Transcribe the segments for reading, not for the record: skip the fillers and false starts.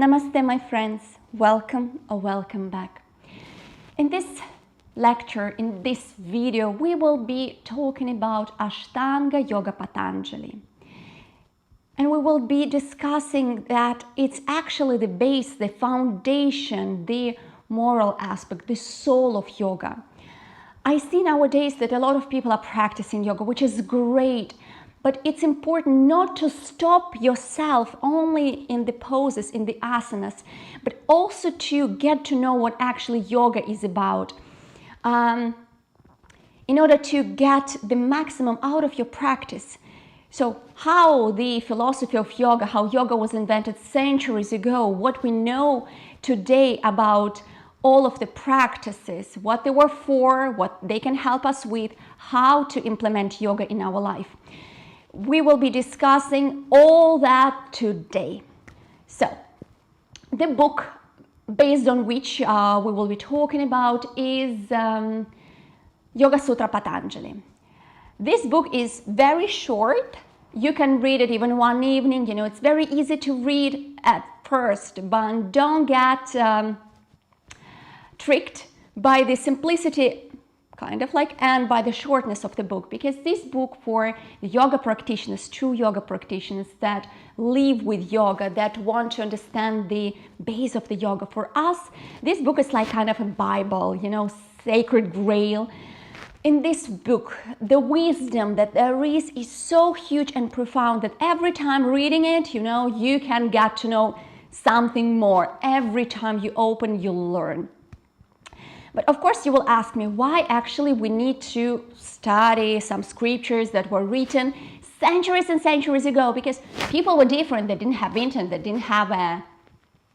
Namaste, my friends. Welcome or welcome back. In this lecture, in this video, we will be talking about Ashtanga Yoga Patanjali. And we will be discussing that it's actually the base, the foundation, the moral aspect, the soul of yoga. I see nowadays that a lot of people are practicing yoga, which is great. But it's important not to stop yourself only in the poses, in the asanas, but also to get to know what actually yoga is about. In order to get the maximum out of your practice. So how the philosophy of yoga, how yoga was invented centuries ago, what we know today about all of the practices, what they were for, what they can help us with, how to implement yoga in our life. We will be discussing all that today. So, the book based on which we will be talking about is Yoga Sutra Patanjali. This book is very short. You can read it even one evening. You know, it's very easy to read at first, but don't get tricked by the simplicity and by the shortness of the book, because this book for the yoga practitioners, true yoga practitioners that live with yoga, that want to understand the base of the yoga. For us, this book is like kind of a Bible, you know, sacred grail. In this book, the wisdom that there is so huge and profound that every time reading it, you know, you can get to know something more. Every time you open, you learn. But of course you will ask me why actually we need to study some scriptures that were written centuries and centuries ago, because people were different. They didn't have internet, they didn't have a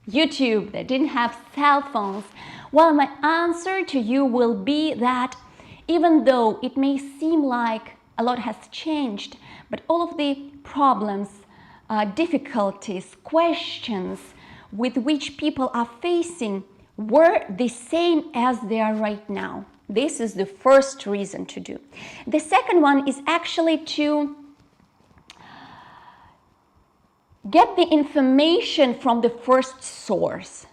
YouTube, they didn't have cell phones. Well, my answer to you will be that even though it may seem like a lot has changed, but all of the problems, difficulties, questions with which people are facing were the same as they are right now. This is the first reason to do. The second one is actually to get the information from the first source.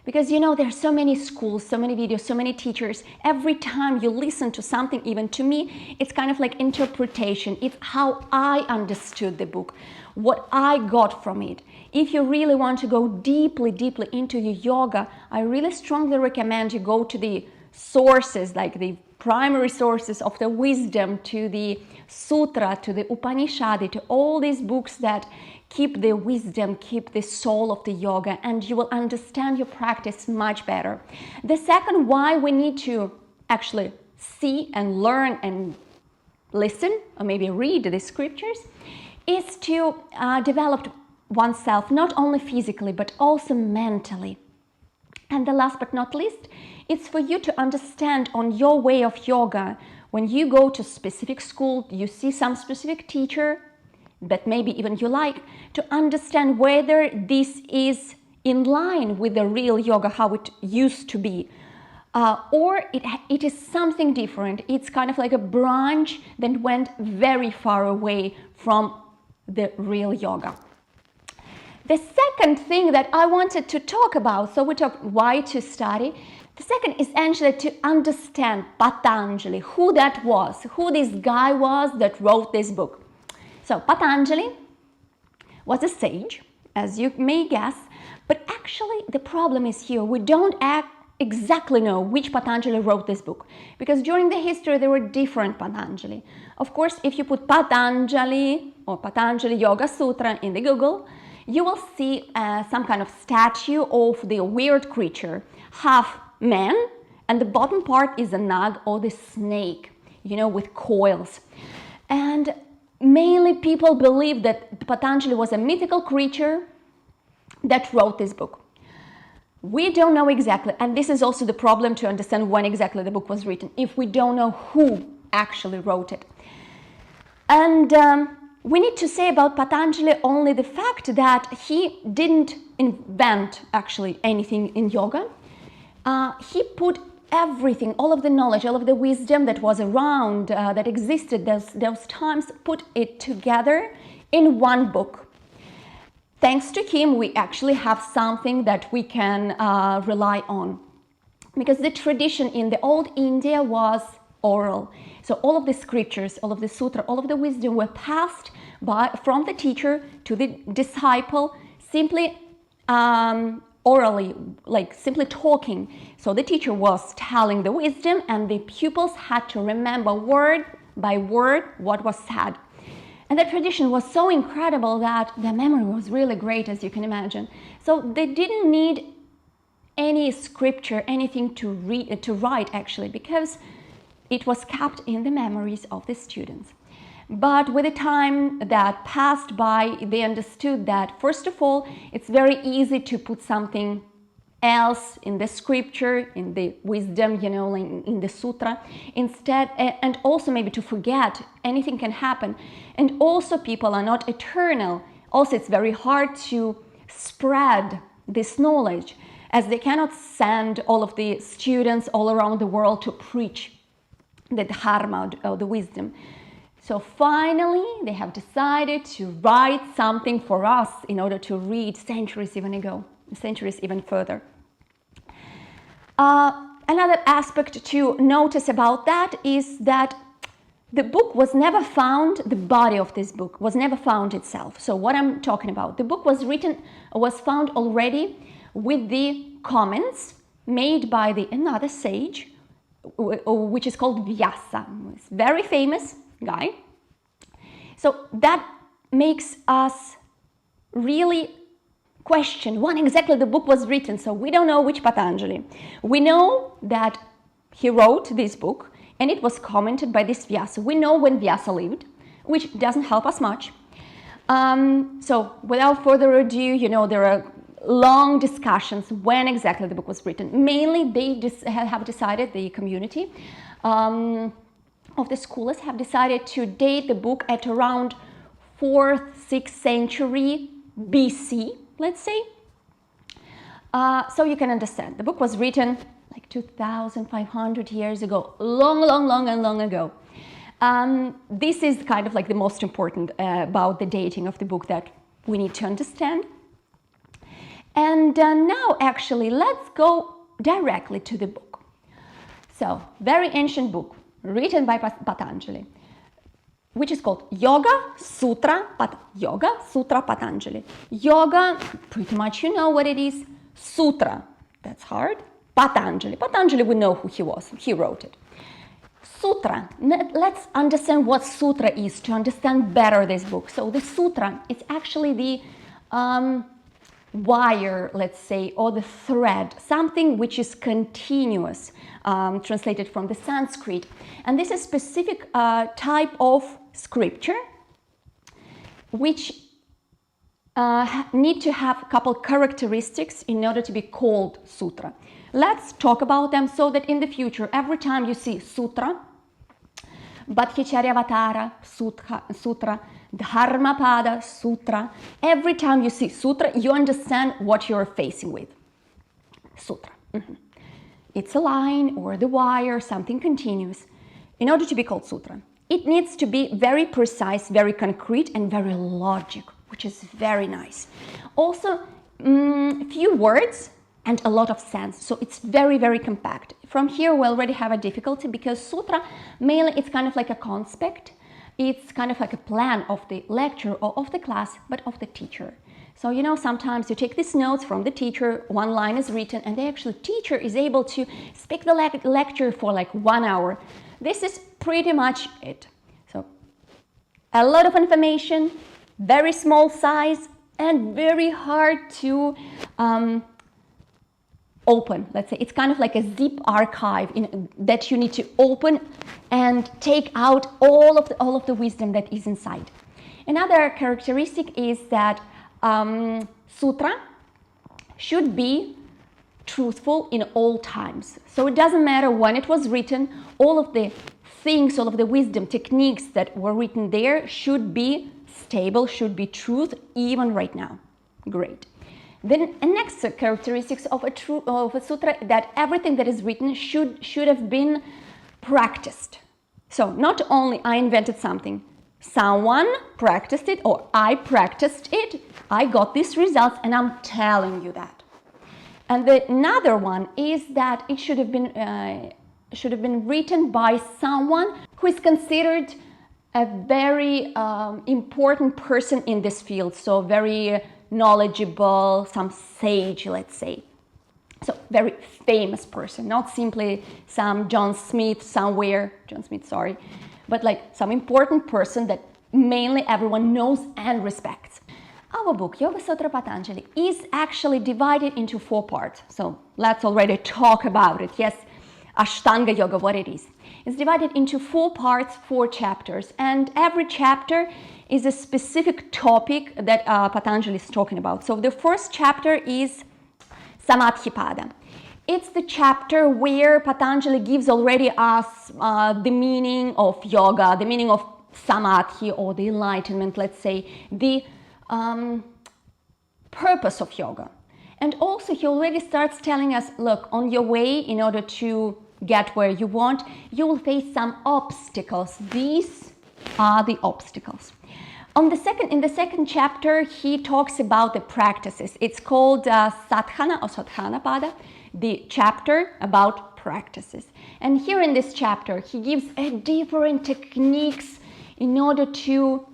Because you know, there are so many schools, so many videos, so many teachers. Every time you listen to something, even to me, it's kind of like interpretation. It's how I understood the book, what I got from it. If you really want to go deeply into your yoga, I really strongly recommend you go to the sources, like the primary sources of the wisdom, to the Sutra, to the Upanishad, to all these books that keep the wisdom, keep the soul of the yoga, and you will understand your practice much better. The second why we need to actually see and learn and listen, or maybe read the scriptures, is to develop oneself, not only physically, but also mentally. And the last but not least, it's for you to understand on your way of yoga. When you go to specific school, you see some specific teacher that maybe even you like, to understand whether this is in line with the real yoga, how it used to be. Or it is something different. It's kind of like a branch that went very far away from the real yoga. The second thing that I wanted to talk about, so we talked why to study. The second is actually to understand Patanjali, who that was, who this guy was that wrote this book. So Patanjali was a sage, as you may guess, but actually the problem is here. We don't exactly know which Patanjali wrote this book, because during the history there were different Patanjali. Of course, if you put Patanjali or Patanjali Yoga Sutra in the Google, you will see some kind of statue of the weird creature, half man, and the bottom part is a nag or the snake, you know, with coils. And mainly people believe that Patanjali was a mythical creature that wrote this book. We don't know exactly, and this is also the problem to understand when exactly the book was written, if we don't know who actually wrote it. And we need to say about Patanjali only the fact that he didn't invent actually anything in yoga. He put everything, all of the knowledge, all of the wisdom that was around, that existed those times, put it together in one book. thanks to him, we actually have something that we can rely on. Because the tradition in the old India was oral. So all of the scriptures, all of the sutra, all of the wisdom were passed from the teacher to the disciple simply orally, like simply talking. So the teacher was telling the wisdom and the pupils had to remember word by word what was said. And the tradition was so incredible that the memory was really great, as you can imagine. So they didn't need any scripture, anything to write actually, because it was kept in the memories of the students. But with the time that passed by, they understood that, first of all, it's very easy to put something else in the scripture, in the wisdom, you know, in the sutra, instead, and also maybe to forget, anything can happen. And also people are not eternal. Also, it's very hard to spread this knowledge, as they cannot send all of the students all around the world to preach the dharma or the wisdom. So finally, they have decided to write something for us in order to read centuries even further. Another aspect to notice about that is that the book was never found, the body of this book was never found itself. So what I'm talking about, the book was found already with the comments made by another sage, which is called Vyasa. It's a very famous guy. So that makes us really question when exactly the book was written. So we don't know which Patanjali. We know that he wrote this book and it was commented by this Vyasa. We know when Vyasa lived, which doesn't help us much. So without further ado, you know, there are long discussions when exactly the book was written. Mainly they have decided, the community of the scholars have decided to date the book at around 4th, 6th century BC, let's say. So you can understand, the book was written like 2,500 years ago, long ago. This is kind of like the most important about the dating of the book that we need to understand. And now actually let's go directly to the book. So, very ancient book written by Patanjali, which is called Yoga Sutra Patanjali. Yoga, pretty much you know what it is. Sutra, that's hard. Patanjali, we know who he was, he wrote it. Sutra, let's understand what sutra is to understand better this book. So the sutra, it's actually the wire, let's say, or the thread, something which is continuous, translated from the Sanskrit. And this is a specific type of scripture which need to have a couple characteristics in order to be called sutra. Let's talk about them so that in the future, every time you see sutra, Bhattacharyavatara sutra, Dharmapada sutra, every time you see sutra, you understand what you're facing with. Sutra. It's a line or the wire, something continuous. In order to be called sutra, it needs to be very precise, very concrete, and very logic, which is very nice. Also, few words and a lot of sense, so it's very, very compact. From here we already have a difficulty because sutra, mainly it's kind of like a conspect, it's kind of like a plan of the lecture or of the class, but of the teacher. So, you know, sometimes you take these notes from the teacher, one line is written, and the actual teacher is able to speak the lecture for like 1 hour. This is pretty much it. So, a lot of information, very small size, and very hard to open, let's say. It's kind of like a zip archive that you need to open and take out all of the wisdom that is inside. Another characteristic is that sutra should be truthful in all times. So it doesn't matter when it was written, all of the things, all of the wisdom, techniques that were written there should be stable, should be truth, even right now. Great. Then the next characteristics of a sutra, that everything that is written should have been practiced. So not only I invented something, Someone practiced it, or I practiced it, I got these results, and I'm telling you that. And the another one is that it should have been written by someone who is considered a very important person in this field, so very knowledgeable, some sage, let's say. So very famous person, not simply some John Smith, but like some important person that mainly everyone knows and respects. Our book, Yoga Sutra Patanjali, is actually divided into 4 parts. So let's already talk about it. Yes, Ashtanga Yoga, what it is. It's divided into 4 parts, 4 chapters, and every chapter is a specific topic that Patanjali is talking about. So the first chapter is Samadhipada. It's the chapter where Patanjali gives already us the meaning of yoga, the meaning of samadhi or the enlightenment, let's say, the purpose of yoga. And also he already starts telling us, look, on your way, in order to get where you want, you will face some obstacles. These are the obstacles. In the second chapter, he talks about the practices. It's called Sadhana or Sadhanapada, the chapter about practices. And here in this chapter, he gives different techniques in order to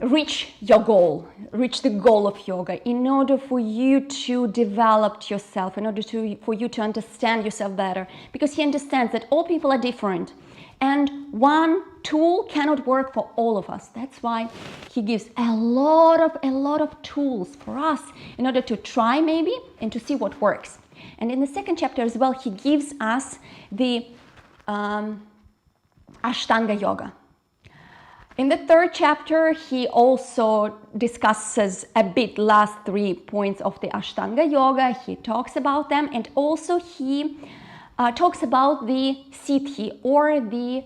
reach your goal, reach the goal of yoga, in order for you to develop yourself, in order for you to understand yourself better. Because he understands that all people are different. And one tool cannot work for all of us. That's why he gives a lot of tools for us in order to try maybe and to see what works. And in the second chapter as well, he gives us the Ashtanga Yoga. In the third chapter, he also discusses a bit last 3 points of the Ashtanga Yoga. He talks about them, and also he talks about the siddhi, or the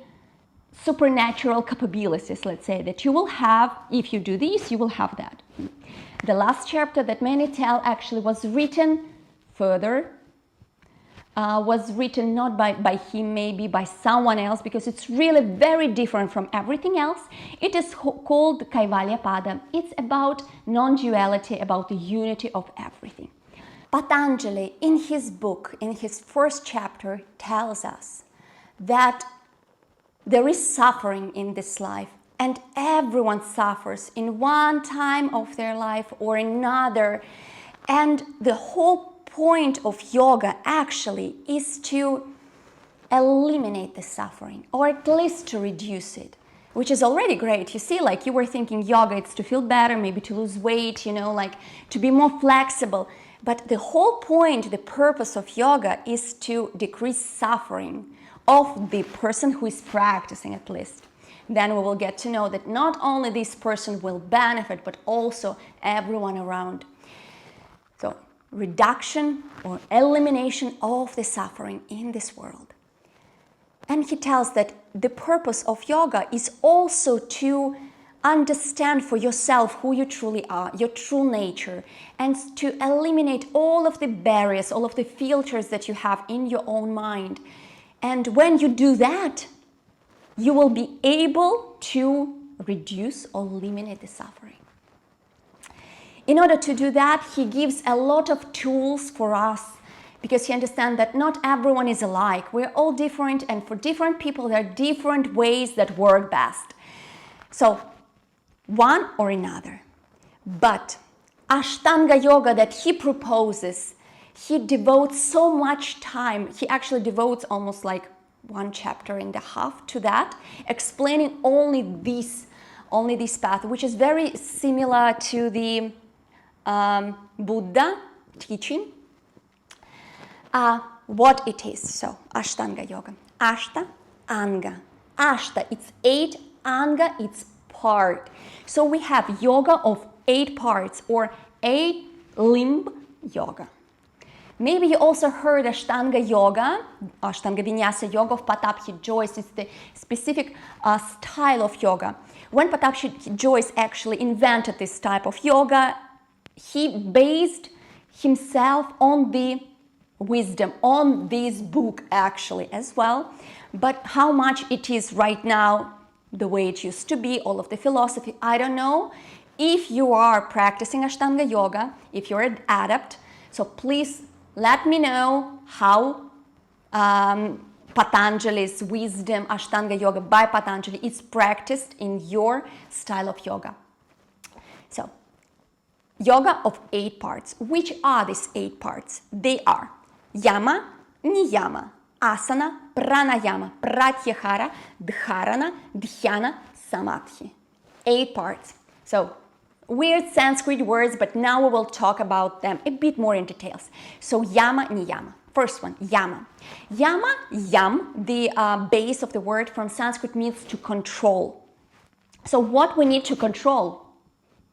supernatural capabilities, let's say, that you will have. If you do this, you will have that. The last chapter that many tell actually was written further, was written not by him, maybe by someone else, because it's really very different from everything else. It is called Kaivalya Pada. It's about non-duality, about the unity of everything. Patanjali, in his book, in his first chapter, tells us that there is suffering in this life, and everyone suffers in one time of their life or another. And the whole point of yoga actually is to eliminate the suffering, or at least to reduce it, which is already great. You see, like you were thinking yoga, it's to feel better, maybe to lose weight, like to be more flexible. But the whole point, the purpose of yoga is to decrease suffering of the person who is practicing, at least. Then we will get to know that not only this person will benefit, but also everyone around. So, reduction or elimination of the suffering in this world. And he tells that the purpose of yoga is also to understand for yourself who you truly are, your true nature, and to eliminate all of the barriers, all of the filters that you have in your own mind. And when you do that, you will be able to reduce or eliminate the suffering. In order to do that, he gives a lot of tools for us, because he understands that not everyone is alike. We're all different, and for different people, there are different ways that work best. So, one or another. But Ashtanga Yoga that he proposes, he devotes so much time. He actually devotes almost like 1.5 chapters to that, explaining only this path, which is very similar to the Buddha teaching. What it is. So, Ashtanga Yoga. Ashta, Anga. Ashta, it's 8. Anga, it's part. So we have yoga of 8 parts, or 8 limb yoga. Maybe you also heard Ashtanga Yoga, Ashtanga Vinyasa Yoga of Pattabhi Jois. It's the specific style of yoga. When Pattabhi Jois actually invented this type of yoga, he based himself on the wisdom, on this book actually as well. But how much it is right now, the way it used to be, all of the philosophy. I don't know if you are practicing Ashtanga Yoga, if you're an adept, so please let me know how Patanjali's wisdom, Ashtanga Yoga by Patanjali, is practiced in your style of yoga. So, yoga of 8 parts. Which are these 8 parts? They are Yama, Niyama, Asana, Pranayama, Pratyahara, Dharana, Dhyana, Samadhi. 8 parts. So, weird Sanskrit words, but now we will talk about them a bit more in details. So, Yama, Niyama. First one, Yama. Yama, Yam, the base of the word from Sanskrit means to control. So, what we need to control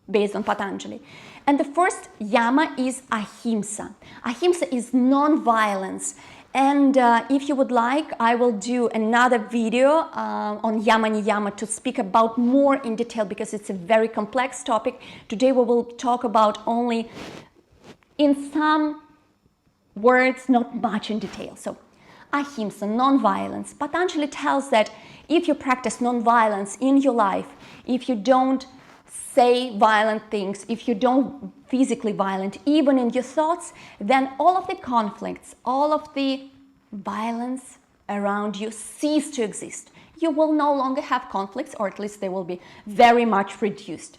based on Patanjali? And the first Yama is Ahimsa. Ahimsa is non-violence. And if you would like, I will do another video on Yama Niyama to speak about more in detail because it's a very complex topic. Today we will talk about only in some words, not much in detail. So, Ahimsa, non-violence. Patanjali tells that if you practice non-violence in your life, if you don't say violent things, if you don't physically violent, even in your thoughts, then all of the conflicts, all of the violence around you cease to exist. You will no longer have conflicts, or at least they will be very much reduced.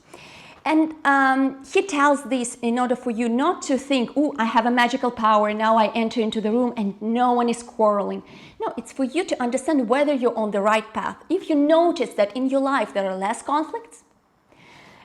And he tells this in order for you not to think, oh, I have a magical power, now I enter into the room and no one is quarreling. No, it's for you to understand whether you're on the right path. If you notice that in your life there are less conflicts,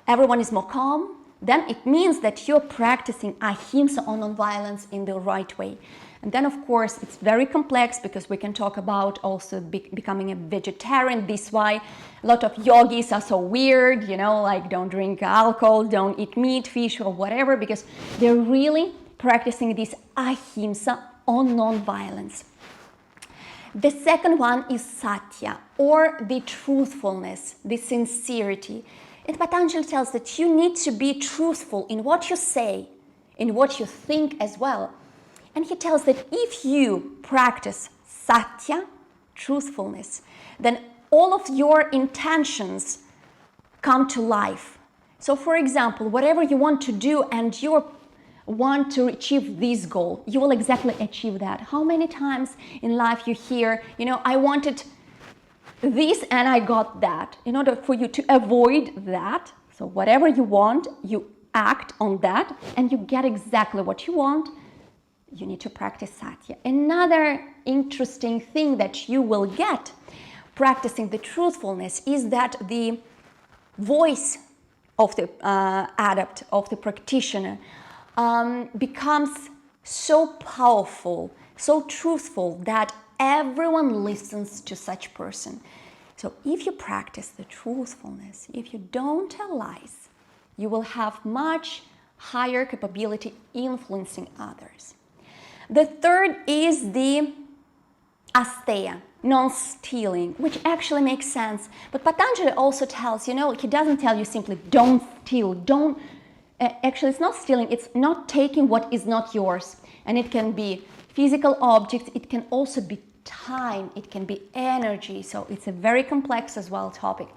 everyone is more calm, then it means that you're practicing Ahimsa or non-violence in the right way. And then, of course, it's very complex because we can talk about also becoming a vegetarian. This is why a lot of yogis are so weird, you know, like don't drink alcohol, don't eat meat, fish, or whatever, because they're really practicing this Ahimsa or non-violence. The second one is Satya, or the truthfulness, the sincerity. And Patanjali tells that you need to be truthful in what you say, in what you think as well. And he tells that if you practice Satya, truthfulness, then all of your intentions come to life. So, for example, whatever you want to do and you want to achieve this goal, you will exactly achieve that. How many times in life you hear, you know, I wanted this and I got that. In order for you to avoid that, so whatever you want, you act on that and you get exactly what you want. You need to practice Satya. Another interesting thing that you will get practicing the truthfulness is that the voice of the adept, of the practitioner, becomes so powerful, so truthful that everyone listens to such person. So if you practice the truthfulness, if you don't tell lies, you will have much higher capability influencing others. The third is the asteya, non-stealing, which actually makes sense. But Patanjali also tells, you know, he doesn't tell you simply don't steal, don't, actually it's not stealing, it's not taking what is not yours. And it can be physical objects, it can also be time, it can be energy. So it's a very complex as well topic.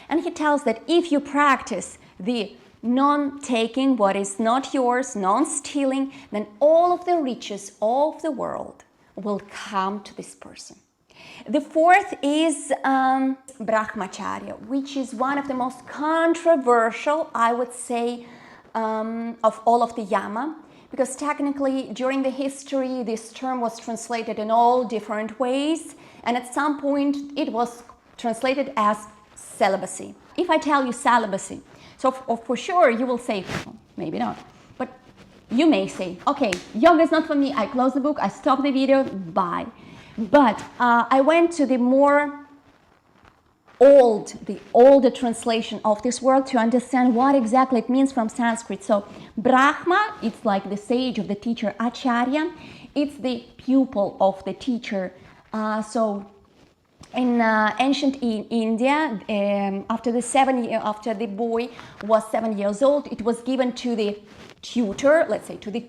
And he tells that if you practice the non-taking what is not yours, non-stealing, then all of the riches of the world will come to this person. The fourth is Brahmacharya, which is one of the most controversial, I would say, of all of the Yama, because technically during the history this term was translated in all different ways, and at some point it was translated as celibacy. If I tell you celibacy, so for sure you will say, well, maybe not, but you may say, okay, yoga is not for me, I close the book, I stop the video, bye. But I went to the older translation of this word to understand what exactly it means from Sanskrit. So Brahma, it's like the sage of the teacher, Acharya, it's the pupil of the teacher. So in ancient India, after the boy was 7 years old, it was given to the tutor, let's say to the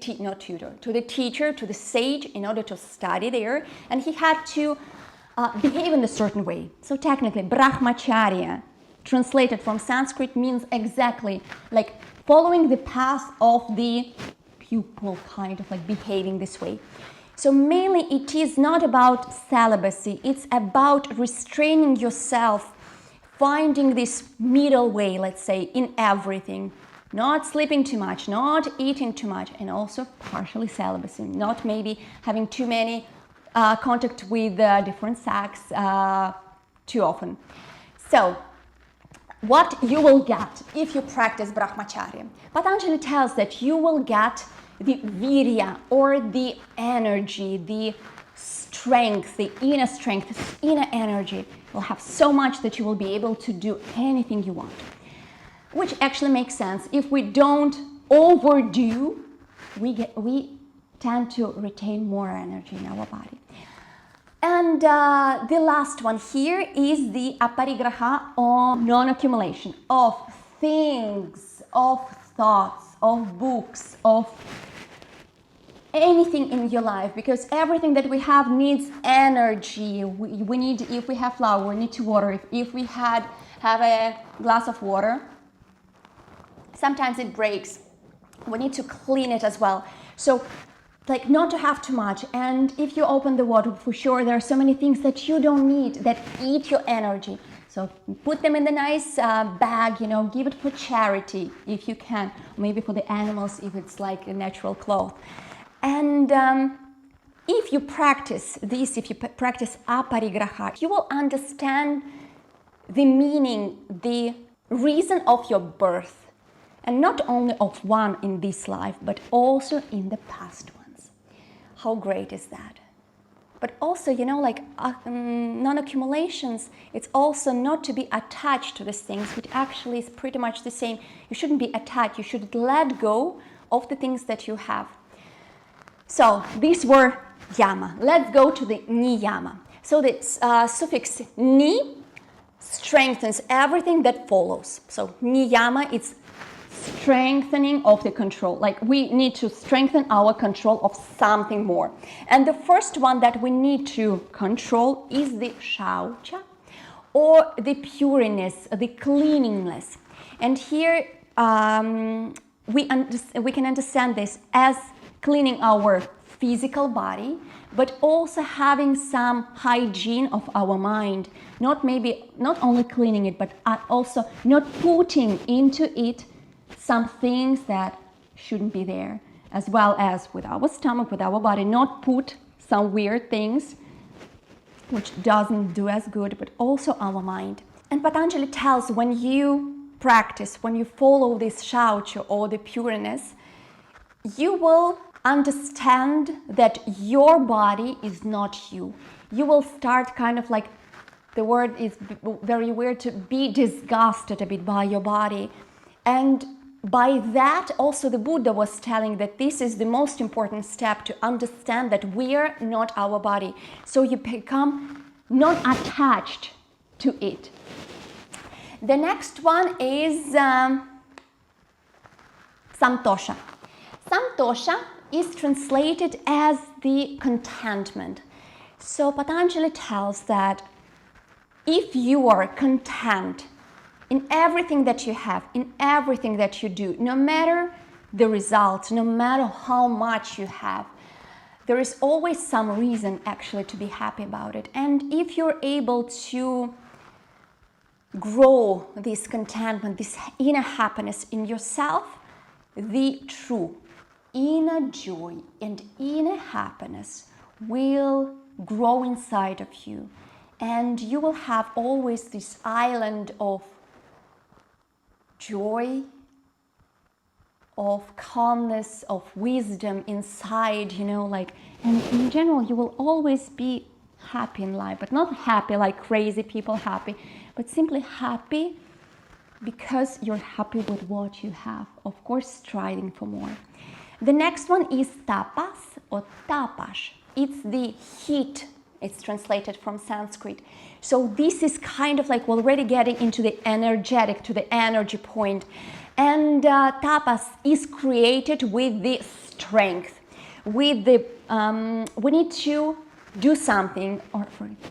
teacher, to the sage, in order to study there, and he had to behave in a certain way. So technically, brahmacharya, translated from Sanskrit, means exactly like following the path of the pupil, kind of like behaving this way. So mainly it is not about celibacy, it's about restraining yourself, finding this middle way, let's say, in everything. Not sleeping too much, not eating too much, and also partially celibacy, not maybe having too many contact with different sex too often. So, what you will get if you practice brahmacharya? Patanjali tells that you will get the virya, or the energy, the strength, the inner strength, this inner energy. You'll have so much that you will be able to do anything you want. Which actually makes sense. If we don't overdo, we tend to retain more energy in our body. And the last one here is the aparigraha, or non-accumulation of things, of thoughts, of books, of anything in your life, because everything that we have needs energy. We need, if we have flour, we need to water. If we have a glass of water, sometimes it breaks. We need to clean it as well. So, like, not to have too much. And if you open the water, for sure, there are so many things that you don't need that eat your energy. So put them in the nice bag, you know, give it for charity if you can, maybe for the animals if it's like a natural cloth. And if you practice this, if you practice aparigraha, you will understand the meaning, the reason of your birth, and not only of one in this life, but also in the past ones. How great is that? But also, you know, like non-accumulations, it's also not to be attached to these things, which actually is pretty much the same. You shouldn't be attached, you should let go of the things that you have. So these were Yama. Let's go to the Niyama. So the suffix Ni strengthens everything that follows. So Niyama, it's strengthening of the control. Like, we need to strengthen our control of something more. And the first one that we need to control is the shaucha, or the pureness, the cleanliness. And here we can understand this as cleaning our physical body, but also having some hygiene of our mind. Not only cleaning it, but also not putting into it some things that shouldn't be there, as well as with our stomach, with our body, not put some weird things which doesn't do as good, but also our mind. And Patanjali tells, when you practice, when you follow this shaucha, or the pureness, you will understand that your body is not you. You will start kind of like, the word is very weird, to be disgusted a bit by your body. And by that, also the Buddha was telling that this is the most important step, to understand that we are not our body. So you become not attached to it. The next one is Santosha. Santosha is translated as the contentment. So Patanjali tells that if you are content in everything that you have, in everything that you do, no matter the result, no matter how much you have, there is always some reason actually to be happy about it. And if you're able to grow this contentment, this inner happiness in yourself, the true inner joy and inner happiness will grow inside of you, and you will have always this island of joy, of calmness, of wisdom inside, you know, like, and in general you will always be happy in life, but not happy like crazy people happy, but simply happy because you're happy with what you have, of course striving for more. The next one is tapas or tapash. It's the heat. It's translated from Sanskrit. So this is kind of like already getting into the energetic, to the energy point. And tapas is created with the strength. With the we need to do something, or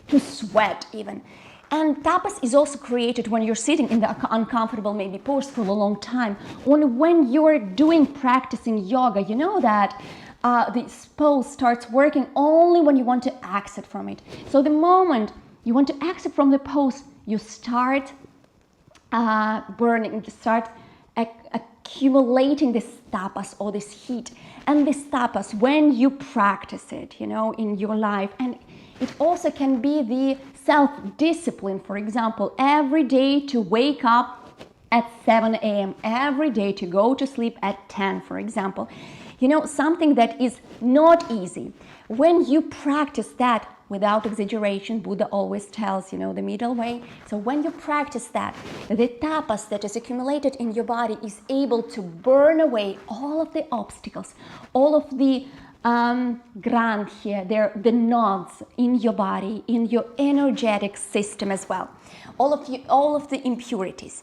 to sweat even. And tapas is also created when you're sitting in the uncomfortable maybe pose for a long time, or when you're practicing yoga. You know that this pose starts working only when you want to exit from it. So the moment you want to exit from the pose, you start burning, you start accumulating this tapas or this heat. And this tapas, when you practice it, in your life, and it also can be the self-discipline, for example, every day to wake up at 7 a.m., every day to go to sleep at 10, for example. Something that is not easy. When you practice that, without exaggeration, Buddha always tells, the middle way. So when you practice that, the tapas that is accumulated in your body is able to burn away all of the obstacles, all of the granthia, the nodes in your body, in your energetic system as well. All of the impurities.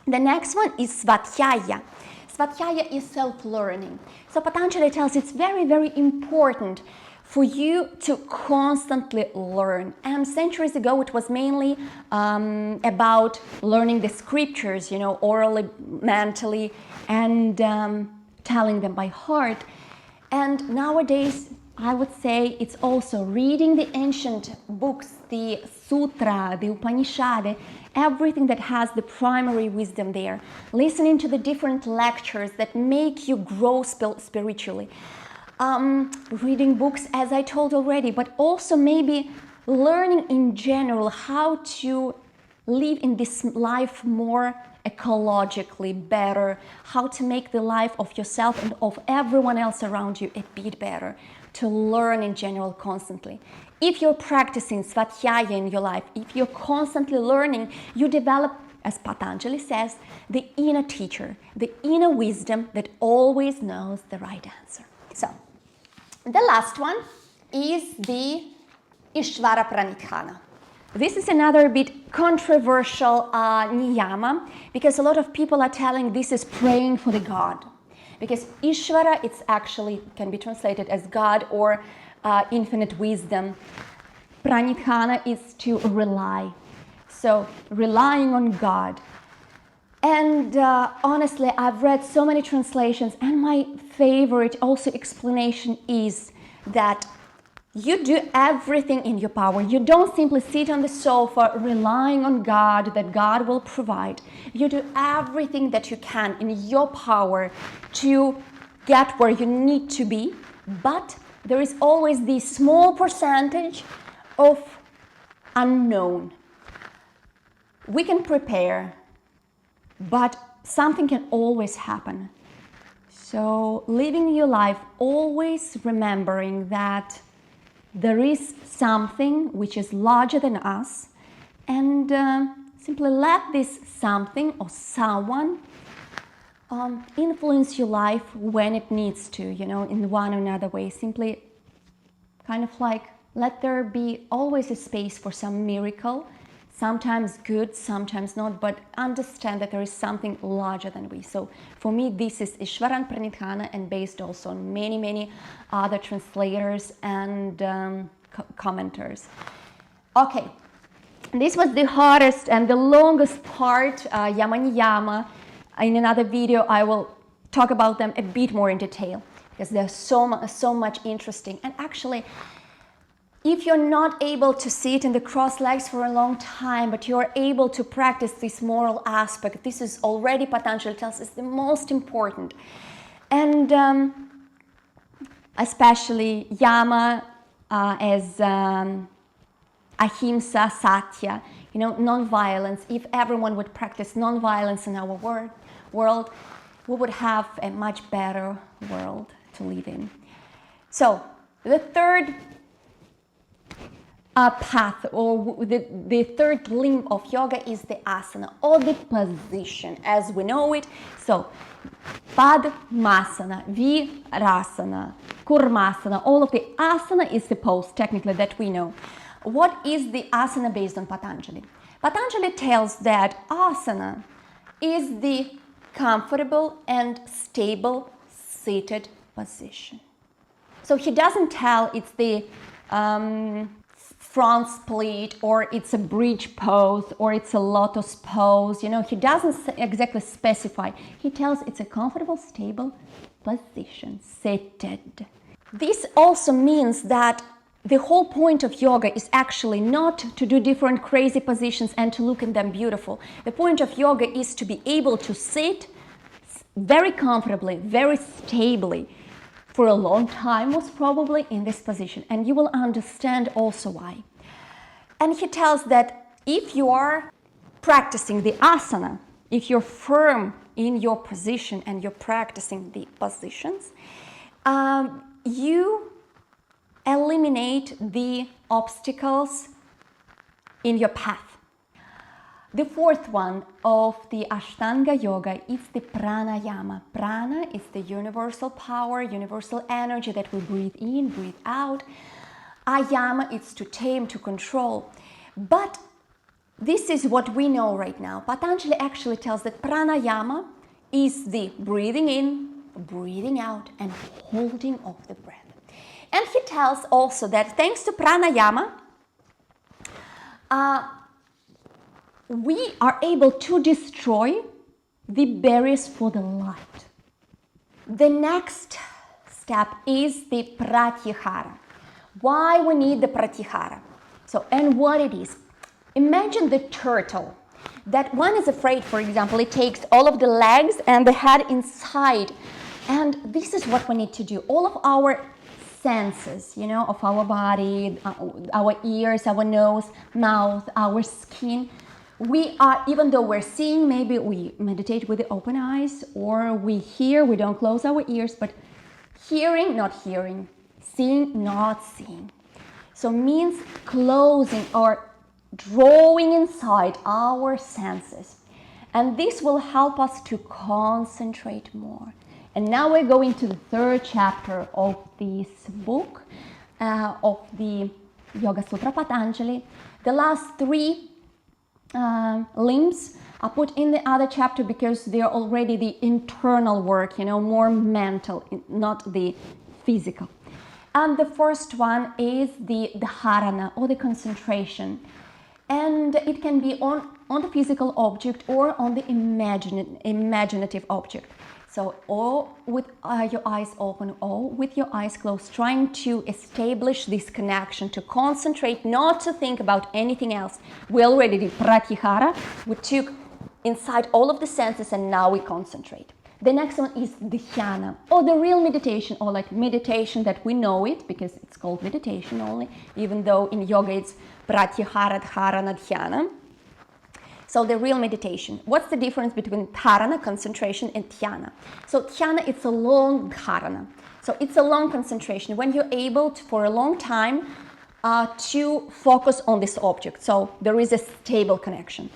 The next one is Svadhyaya. Svadhyaya is self-learning. So Patanjali tells it's very, very important for you to constantly learn. And centuries ago, it was mainly about learning the scriptures, orally, mentally, and telling them by heart. And nowadays, I would say it's also reading the ancient books, the Sutra, the Upanishad, everything that has the primary wisdom there, listening to the different lectures that make you grow spiritually, reading books, as I told already, but also maybe learning in general how to live in this life more ecologically better, how to make the life of yourself and of everyone else around you a bit better, to learn in general constantly. If you're practicing Svadhyaya in your life, if you're constantly learning, you develop, as Patanjali says, the inner teacher, the inner wisdom that always knows the right answer. So, the last one is the Ishvara Pranidhana. This is another bit controversial Niyama, because a lot of people are telling this is praying for the God. Because Ishvara, it's actually can be translated as God or infinite wisdom. Pranidhana is to rely. So relying on God. And honestly, I've read so many translations, and my favorite also explanation is that you do everything in your power. You don't simply sit on the sofa relying on God, that God will provide. You do everything that you can in your power to get where you need to be, but there is always this small percentage of unknown. We can prepare, but something can always happen. So living your life always remembering that there is something which is larger than us, and simply let this something or someone influence your life when it needs to, in one or another way. Simply kind of like let there be always a space for some miracle, sometimes good, sometimes not, but understand that there is something larger than we. So for me, this is Ishvaran Pranidhana, and based also on many, many other translators and commenters. Okay, this was the hardest and the longest part, Yama Niyama. In another video, I will talk about them a bit more in detail, because there's so much interesting. And actually, if you're not able to sit in the crossed legs for a long time, but you're able to practice this moral aspect, this is already Patanjali tells us the most important. And especially Yama as ahimsa, satya, non-violence. If everyone would practice non-violence in our world, we would have a much better world to live in. So the third path, or the third limb of yoga, is the asana, or the position as we know it. So Padmasana, Virasana, Kurmasana, all of the asana is the pose technically that we know. What is the asana based on Patanjali? Patanjali tells that asana is the comfortable and stable seated position. So he doesn't tell it's the front split, or it's a bridge pose, or it's a lotus pose. You know, he doesn't exactly specify. He tells it's a comfortable, stable position, seated. This also means that the whole point of yoga is actually not to do different crazy positions and to look at them beautiful. The point of yoga is to be able to sit very comfortably, very stably for a long time, most probably in this position. And you will understand also why. And he tells that if you are practicing the asana, if you're firm in your position and you're practicing the positions, you eliminate the obstacles in your path. The fourth one of the Ashtanga Yoga is the Pranayama. Prana is the universal power, universal energy that we breathe in, breathe out. Ayama is to tame, to control. But this is what we know right now. Patanjali actually tells that Pranayama is the breathing in, breathing out, and holding of the breath. And he tells also that thanks to Pranayama, we are able to destroy the barriers for the light. The next step is the Pratyahara. Why we need the Pratyahara? So, and what it is. Imagine the turtle that one is afraid, for example, it takes all of the legs and the head inside. And this is what we need to do. All of our senses, you know, of our body, our ears, our nose, mouth, our skin. We are, even though we're seeing, maybe we meditate with the open eyes, or we hear, we don't close our ears, but hearing, not hearing, seeing, not seeing. So means closing or drawing inside our senses. And this will help us to concentrate more. And now we're going to the third chapter of this book, of the Yoga Sutra Patanjali. The last three limbs are put in the other chapter because they're already the internal work, you know, more mental, not the physical. And the first one is the dharana, or the concentration. And it can be on the physical object or on the imaginative object. So, or with your eyes open or with your eyes closed, trying to establish this connection, to concentrate, not to think about anything else. We already did Pratyahara. We took inside all of the senses and now we concentrate. The next one is dhyana, or the real meditation, or like meditation that we know it, because it's called meditation only, even though in yoga it's Pratyahara, Dharana, Dhyana. So the real meditation. What's the difference between dharana, concentration, and dhyana? So dhyana, it's a long dharana. So it's a long concentration when you're able to, for a long time, to focus on this object. So there is a stable connection.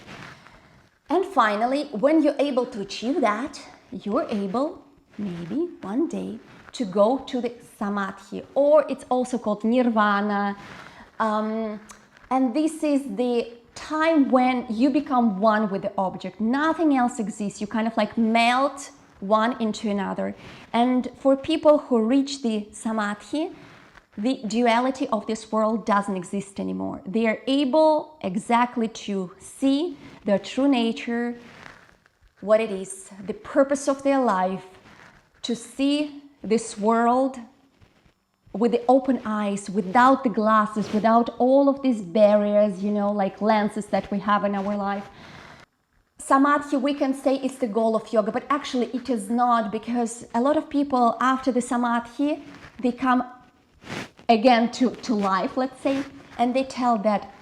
And finally, when you're able to achieve that, you're able, maybe one day, to go to the samadhi, or it's also called nirvana. And this is the time when you become one with the object. Nothing else exists. You kind of like melt one into another. And for people who reach the samadhi, the duality of this world doesn't exist anymore. They are able exactly to see their true nature, what it is, the purpose of their life, to see this world with the open eyes, without the glasses, without all of these barriers, you know, like lenses that we have in our life. Samadhi, we can say, is the goal of yoga, but actually it is not, because a lot of people after the samadhi, they come again to life, let's say, and they tell that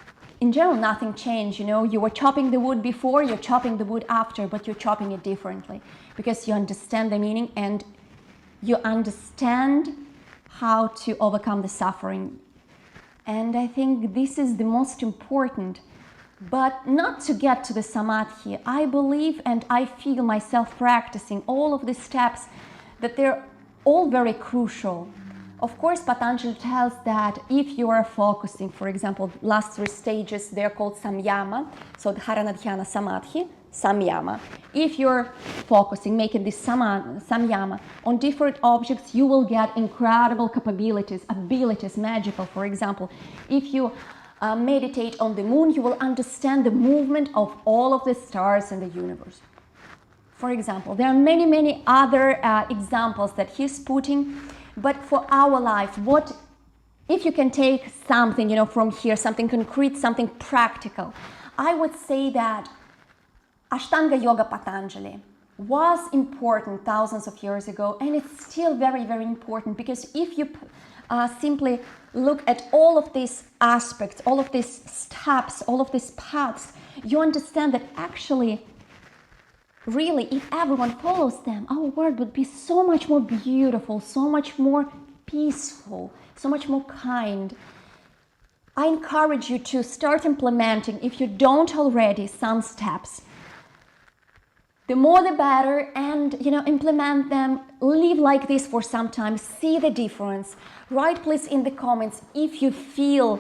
in general nothing changed. You know, you were chopping the wood before, you're chopping the wood after, but you're chopping it differently because you understand the meaning and you understand how to overcome the suffering. And I think this is the most important, but not to get to the samadhi. I believe and I feel myself practicing all of these steps, that they're all very crucial. Of course, Patanjali tells that if you are focusing, for example, last three stages, they're called samyama, so dharana, dhyana, samadhi. samyama. If you're focusing, making this samyama on different objects, you will get incredible capabilities, abilities, magical. For example, if you meditate on the moon, you will understand the movement of all of the stars in the universe. For example, there are many, many other examples that he's putting, but for our life, what if you can take something, from here, something concrete, something practical, I would say that Ashtanga Yoga Patanjali was important thousands of years ago, and it's still very, very important, because if you simply look at all of these aspects, all of these steps, all of these paths, you understand that actually, really, if everyone follows them, our world would be so much more beautiful, so much more peaceful, so much more kind. I encourage you to start implementing, if you don't already, some steps. The more the better, and implement them, live like this for some time, see the difference. Write please in the comments if you feel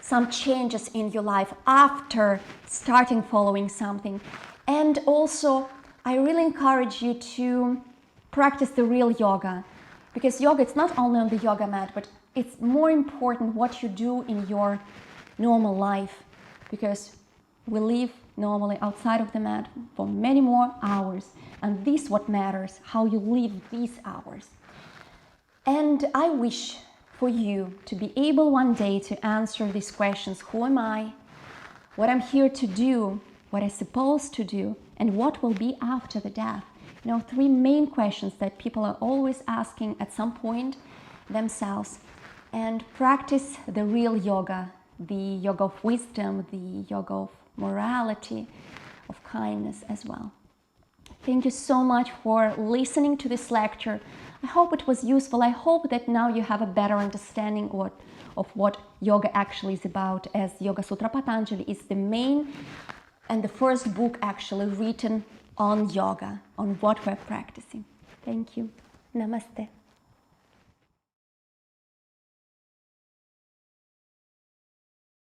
some changes in your life after starting following something. And also, I really encourage you to practice the real yoga, because yoga, it's not only on the yoga mat, but it's more important what you do in your normal life, because we live normally outside of the mat for many more hours, and this is what matters, how you live these hours. And I wish for you to be able one day to answer these questions: who am I, what I'm here to do, what I'm supposed to do, and what will be after the death. Three main questions that people are always asking at some point themselves. And practice the real yoga, the yoga of wisdom, the yoga of morality, of kindness as well. Thank you so much for listening to this lecture. I hope it was useful. I hope that now you have a better understanding of what yoga actually is about, as Yoga Sutra Patanjali is the main and the first book actually written on yoga, on what we're practicing. Thank you. Namaste.